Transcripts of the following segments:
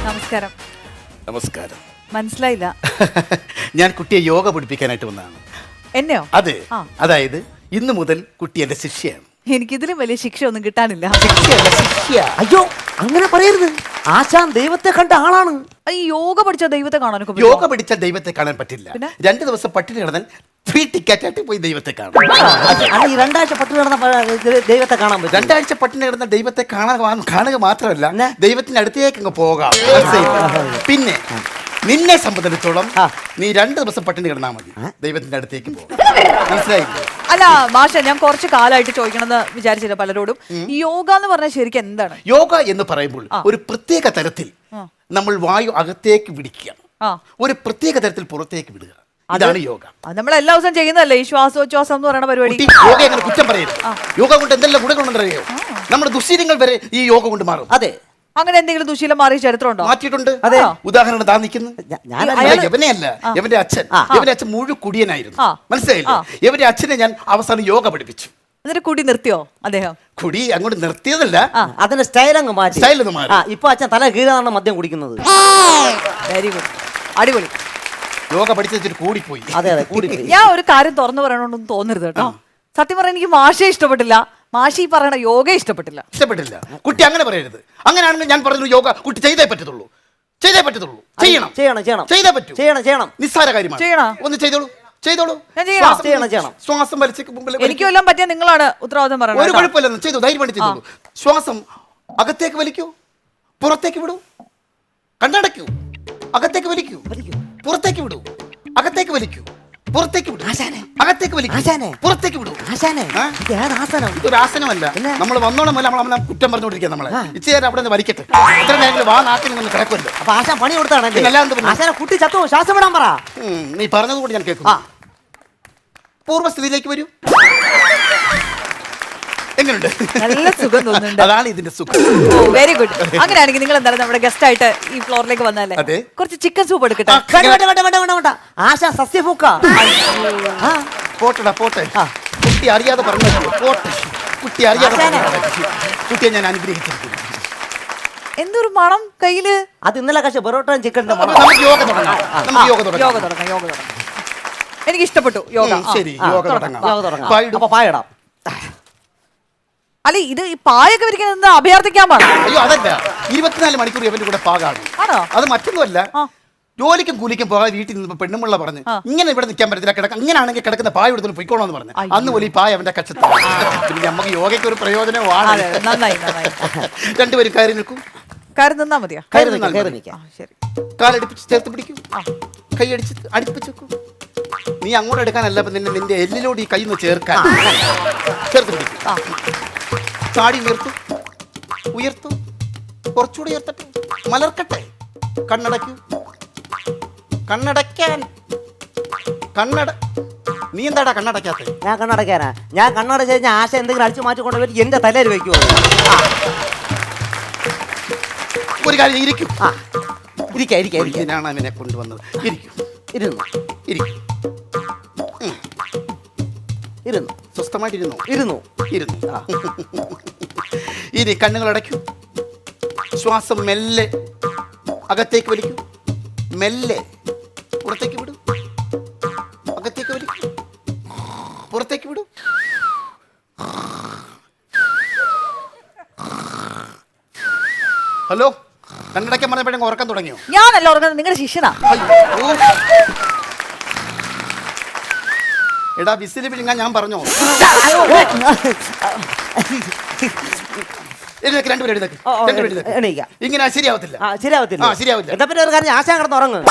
നമസ്കാരം. നമസ്കാരം. മനസ്സിലായില്ല. ഞാൻ കുട്ടിയെ യോഗ പഠിപ്പിക്കാനായിട്ട് വന്നതാണ്. എന്നെയോ? അതെ. അതായത് ഇന്നു മുതൽ കുട്ടി എന്റെ ശിഷ്യയാണ്. എനിക്കിതിലും വലിയ ശിക്ഷ ഒന്നും കിട്ടാനില്ല. ശിക്ഷയല്ല, ശിഷ്യ. അയ്യോ അങ്ങനെ പറയരുത്. ആശാൻ ദൈവത്തെ കണ്ട ആളാണ്. ഈ യോഗ പഠിച്ച ദൈവത്തെ കാണാനൊക്കെ യോഗ പഠിച്ച ദൈവത്തെ കാണാൻ പറ്റില്ല. 2 ദിവസം പട്ടിണി കിടന്നാൽ ഫ്രീ ടിക്കറ്റ് ആയിട്ട് പോയി ദൈവത്തെ കാണാം. ഈ 2 ആഴ്ച പട്ടിണി കിടന്ന ദൈവത്തെ കാണാൻ പറ്റും. 2 ആഴ്ച പട്ടിണി കിടന്ന ദൈവത്തെ കാണുക മാത്രമല്ല, ദൈവത്തിന്റെ അടുത്തേക്ക് അങ്ങ് പോകാം. പിന്നെ നിന്നെ സംബന്ധിച്ചിടത്തോളം നീ 2 ദിവസം പട്ടിണി കിടന്നാൽ മതി, ദൈവത്തിന്റെ അടുത്തേക്ക് പോകും. മനസ്സിലായില്ലേ? അല്ല മാഷ, ഞാൻ കുറച്ച് കാലമായിട്ട് ചോദിക്കണമെന്ന് വിചാരിച്ചില്ല പലരോടും. ഈ യോഗ എന്ന് പറഞ്ഞാൽ ശരിക്കും എന്താണ്? യോഗ എന്ന് പറയുമ്പോൾ ഒരു പ്രത്യേക തരത്തിൽ നമ്മൾ വായു അകത്തേക്ക് പിടിക്കുക, ഒരു പ്രത്യേക തരത്തിൽ പുറത്തേക്ക് വിടുക. അതാണ് യോഗ. നമ്മൾ എല്ലാ ദിവസവും ചെയ്യുന്നതല്ലേ ഈ ശ്വാസോച്ഛ്വാസം എന്ന് പറയുന്ന പരിപാടി? യോഗ അങ്ങനെ കുറ്റം പറയരുത്. യോഗ കൊണ്ട് എന്തെല്ലാം ഗുണങ്ങളുണ്ടറിയോ? നമ്മുടെ ദുശീലങ്ങൾ വരെ ഈ യോഗ കൊണ്ട് മാറും. അതെ. അങ്ങനെ എന്തെങ്കിലും ദുശീലം മാറിയ ചരിത്രമുണ്ടോ? മാറ്റിയിട്ടുണ്ട്. അതെ. ഉദാഹരണം താ നിൽക്കുന്നു. യവനെയല്ല, യവന്റെ അച്ഛൻ മുഴു കുടിയനായിരുന്നു. മനസ്സിലായില്ലേ? യവന്റെ അച്ഛനെ ഞാൻ അവസാനം യോഗ പഠിപ്പിച്ചു. എന്നിട്ട് കുടി നിർത്തിയോ അദ്ദേഹം? കുടി അങ്ങോട്ട് നിർത്തിയതല്ല, അതിന്റെ സ്റ്റൈൽ അങ്ങ് മാറ്റി. സ്റ്റൈൽ ഒന്ന് മാറി. ഇപ്പൊ അച്ഛൻ തല കീഴാണ് മദ്യം കുടിക്കുന്നത്. വെരി ഗുഡ്, അടിപൊളി. യോഗ പഠിച്ചിട്ട് കൂടിപ്പോയി. അതെ അതെ, കൂടിപ്പോയി. ഞാൻ ഒരു കാര്യം തുറന്നു പറയണമെന്നൊന്നും തോന്നരുത് കേട്ടോ. സത്യം പറയാൻ എനിക്ക് മാഷേ ഇഷ്ടപ്പെട്ടില്ല, മാഷി പറയണ യോഗ ഇഷ്ടപ്പെട്ടില്ല. കുട്ടി അങ്ങനെ പറയരുത്. അങ്ങനെയാണെങ്കിൽ ഞാൻ പറഞ്ഞു യോഗ കുട്ടി ചെയ്തേ പറ്റത്തുള്ളൂ. ചെയ്യണം. ചെയ്തേ പറ്റൂ. ചെയ്യണം. നിസ്സാര കാര്യമാണ്. ചെയ്യണം. ഒന്ന് ചെയ്തോളൂ. ചെയ്യണം. ശ്വാസം വലിച്ചേക്ക് എനിക്ക് കൊല്ലാൻ പറ്റിയ നിങ്ങളാണ് ഉത്തരവാദിത്തം പറയുന്നത്. ഒരു കുഴപ്പമില്ലെന്ന് ചെയ്തു, ധൈര്യമായിട്ട് ചെയ്തോളൂ. ശ്വാസം അകത്തേക്ക് വലിക്കൂ, പുറത്തേക്ക് വിടൂ. കണ്ണടയ്ക്കൂ, അകത്തേക്ക് വലിക്കൂ, പുറത്തേക്ക് വിടൂ. അകത്തേക്ക് വലിക്കൂ, പുറത്തേക്ക് വിടൂ. അകത്തേക്ക് വലിക്കൂ, പുറത്തേക്ക് വിടൂ. ഇതൊരു ആസനമല്ല. നമ്മൾ വന്നോണം പോലെ നമ്മളെ കുറ്റം പറഞ്ഞുകൊണ്ടിരിക്കുക. നമ്മളെ ഇച്ചിരി നേരം അവിടെ നിന്ന് വലിക്കട്ടെ. ഇത്ര നേരം വാ നാട്ടിൽ നിന്ന് കിടക്കുമല്ലോ. അപ്പൊ ആശാൻ പണി കൊടുത്താണ്. കുട്ടി ചത്തോ, ശ്വാസം വിടാൻ പറ. നീ പറഞ്ഞതുകൊണ്ട് ഞാൻ കേൾക്കും. പൂർവ്വസ്ഥിതിയിലേക്ക് വരൂ. എങ്ങനെയുണ്ട്? നല്ല സുഖം തോന്നുന്നുണ്ട്. അതാണ് ഇതിന്റെ സുഖം. Very good. അങ്ങനെയാണെങ്കിൽ നിങ്ങൾ എന്തായാലും നമ്മുടെ ഗസ്റ്റ് ആയിട്ട് ഈ ഫ്ലോറിലേക്ക് വന്നാലേ കുറച്ച് ചിക്കൻ സൂപ്പ് എടുക്കട്ടെ. ആശാ സസ്യഭൂക്ക. പോട്ടെടാ പോട്ടെ. കുട്ടി അറിയാതെ പറഞ്ഞു. പോട്ടെ, കുട്ടി അറിയാതെ. കുട്ടിയെ ഞാൻ അനുഗ്രഹിച്ചിരിക്കുന്നു. എന്തൊരു മണം കയ്യില്. അത് ഇന്നലെ കഴിച്ച പൊറോട്ടയും ചിക്കൻ. യോഗ തുടങ്ങാം. എനിക്ക് ഇഷ്ടപ്പെട്ടു യോഗ. ശരി, യോഗ തുടങ്ങാം. അപ്പൊ പായിടാം. അല്ല, ഇത് ഈ പായൊക്കെ വിരിക്കുന്നത് അഭ്യർത്ഥിക്കാൻ പാടില്ല. അയ്യോ അതല്ല, 24 മണിക്കൂർ ഇവന്റെ കൂടെ പാകാണ്. അത് മറ്റൊന്നുമല്ല, ജോലിക്കും കൂലിക്കും പോകാൻ വീട്ടിൽ നിന്ന് പെണ്ണുമുള്ള പറഞ്ഞ് ഇങ്ങനെ ഇവിടെ നിൽക്കാൻ പറ്റത്തില്ല, ഇങ്ങനെയാണെങ്കിൽ കിടക്കുന്ന പായ എടുത്തു പൊയ്ക്കോളാന്ന് പറഞ്ഞു. അന്ന് പോലെ ഈ പായ അവന്റെ കച്ചത്ത്. പിന്നെ നമുക്ക് യോഗയ്ക്ക് ഒരു പ്രയോജനമാണ്. രണ്ടുപേരും കയറി നിൽക്കും. കയറി നിന്നാ മതിയോ? കാലടിപ്പിച്ച് ചേർത്ത് പിടിക്കും, കൈ അടിച്ച് അടുപ്പിച്ച് വെക്കും. നീ അങ്ങോട്ട് എടുക്കാനല്ല, നിന്റെ എല്ലിലോട് ഈ കൈ ഒന്ന് ചേർക്കാൻ. ചേർത്ത് പിടിക്കും. ചാടി ഉയർത്തു, കുറച്ചുകൂടി ഉയർത്തട്ടെ, മലർക്കട്ടെ. കണ്ണടയ്ക്കൂ. കണ്ണടയ്ക്കാൻ. നീ എന്താടാ കണ്ണടയ്ക്കാത്ത? ഞാൻ കണ്ണടയ്ക്കാനാ. ഞാൻ കണ്ണടച്ച് കഴിഞ്ഞാൽ ആശ എന്തെങ്കിലും അടിച്ചു മാറ്റിക്കൊണ്ട് വരും, എന്റെ തലയിൽ വെക്കുമോ? ഒരു കാര്യം ഇരിക്കും. ഇരിക്കാണ് അവനെ കൊണ്ടുവന്നത്. ഇരുന്നു സ്വസ്ഥമായിട്ടിരുന്നു. ഇനി കണ്ണുകൾ അടയ്ക്കൂ. ശ്വാസം മെല്ലെ അകത്തേക്ക് വലിക്കൂ, മെല്ലെ പുറത്തേക്ക് വിടൂ. അകത്തേക്ക് വലിക്കൂ, പുറത്തേക്ക് വിടൂ. ഹലോ, കണ്ണടയ്ക്കാൻ പറഞ്ഞപ്പോഴേ ഉറക്കം തുടങ്ങിയോ? ഞാനല്ല ഉറങ്ങുന്നത്, നിങ്ങളുടെ ശിഷ്യനാ. എടാ വിസില് പിഴുങ്ങാൻ ഞാൻ പറഞ്ഞോ? ഇങ്ങനെ ശരിയാവത്തില്ല. എന്നാ പിന്നെ ഒരു കാര്യം, ആശാൻ കിടന്ന് ഉറങ്ങും.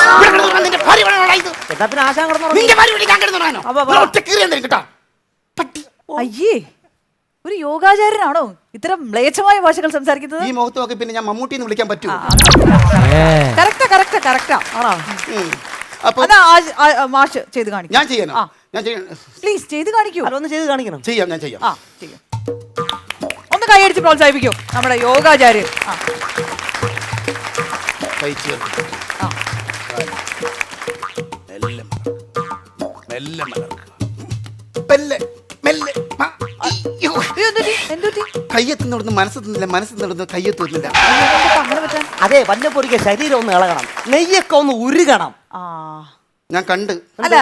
അയ്യേ, ഒരു യോഗാചാര്യനാണോ ഇത്തരം മ്ലേച്ഛമായ ഭാഷകൾ സംസാരിക്കുന്നത്? ഈ മുഖത്ത് നോക്കി പിന്നെ ഞാൻ മമ്മൂട്ടിന്ന് വിളിക്കാൻ പറ്റുമോ? കറക്റ്റാ. മാഷ് ചെയ്ത് കാണിക്കും. ഞാൻ ചെയ്യാനോ? പ്ലീസ് ചെയ്ത് കാണിക്കൂ. ഒന്ന് ചെയ്ത് കാണിക്കണം. ഞാൻ ചെയ്യാം. ഒന്ന് കൈയടിച്ച് പ്രോത്സാഹിപ്പിക്കൂ നമ്മുടെ യോഗാചാര്യൻ. കയ്യെത്തുന്നിടന്ന് മനസ്സെത്തുന്നില്ല, മനസ്സെത്തുന്നിടന്ന് കയ്യെത്തുന്നില്ല. അങ്ങനെ പറ്റാൻ അതെ വല്ലപ്പൊരിക്ക് ശരീരം ഒന്ന് ഇളകണം, നെയ്യൊക്കെ ഒന്ന് ഉരുകണം. ആ ഞാൻ കണ്ട്. അല്ല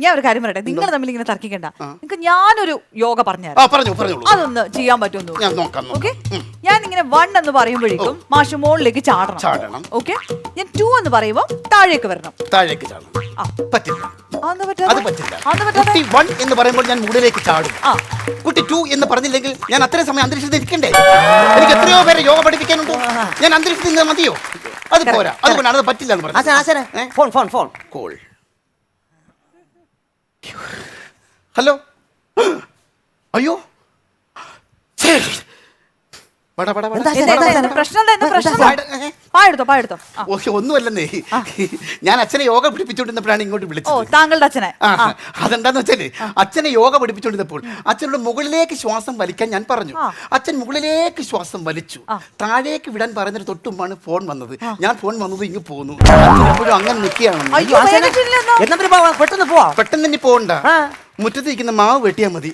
ഞാൻ ഒരു കാര്യം പറയട്ടെ, നിങ്ങൾ തമ്മിൽ ഇങ്ങനെ തർക്കിക്കണ്ട. നിങ്ങൾക്ക് ഞാനൊരു യോഗ പറഞ്ഞുതരാം. പറഞ്ഞോളൂ. അതൊന്ന് ചെയ്യാൻ പറ്റുമെന്ന് ഞാൻ നോക്കാം. ഓക്കെ. ഞാൻ ഇങ്ങനെ 1 എന്ന് പറയുമ്പോഴേക്കും മാഷ് മുകളിലേക്ക് ചാടണം. ഓക്കെ. ഞാൻ 2 എന്ന് പറയുമ്പോൾ താഴേക്ക് വരണം. താഴേക്ക് ചാടണം. പറ്റില്ല. അത് പറ്റില്ല. കുട്ടി 1 എന്ന് പറയുമ്പോൾ ഞാൻ മുകളിലേക്ക് ചാടും. കുട്ടി 2 എന്ന് പറഞ്ഞില്ലെങ്കിൽ ഞാൻ അത്രയും സമയം അന്തരീക്ഷത്തിൽ ഇരിക്കണ്ടേ? എനിക്ക് എത്രയോ പേരെ യോഗ പഠിപ്പിക്കാനുണ്ട്. ഞാൻ അന്തരീക്ഷത്തിൽ നിന്ന് മതിയോ? അത് പോരാ. അതുകൊണ്ടാണ് അത് പറ്റില്ല എന്ന് പറഞ്ഞത്. Phone call. ഹലോ. അയ്യോ ഒന്നുമല്ലെന്നേ, ഞാൻ അച്ഛനെ യോഗ പഠിപ്പിച്ചോണ്ടിരുന്നപ്പോഴാണ് ഇങ്ങോട്ട് വിളിച്ചത്. താങ്കളുടെ അച്ഛനെ? അതെന്താന്ന് വെച്ചാല് അച്ഛനെ യോഗ പഠിപ്പിച്ചോണ്ടിരുന്നപ്പോൾ അച്ഛനോട് മുകളിലേക്ക് ശ്വാസം വലിക്കാൻ ഞാൻ പറഞ്ഞു. അച്ഛൻ മുകളിലേക്ക് ശ്വാസം വലിച്ചു. താഴേക്ക് വിടാൻ പറയുന്നതിന് തൊട്ടുമ്പാണ് ഫോൺ വന്നത്. ഞാൻ ഫോൺ വന്നത് ഇങ്ങ് പോന്നു. എപ്പോഴും അങ്ങനെ നിൽക്കുകയാണ്. പെട്ടെന്ന് പോവാ. പെട്ടെന്ന് തന്നെ പോകണ്ട, മുറ്റത്തിരിക്കുന്ന മാവ് വെട്ടിയാൽ മതി.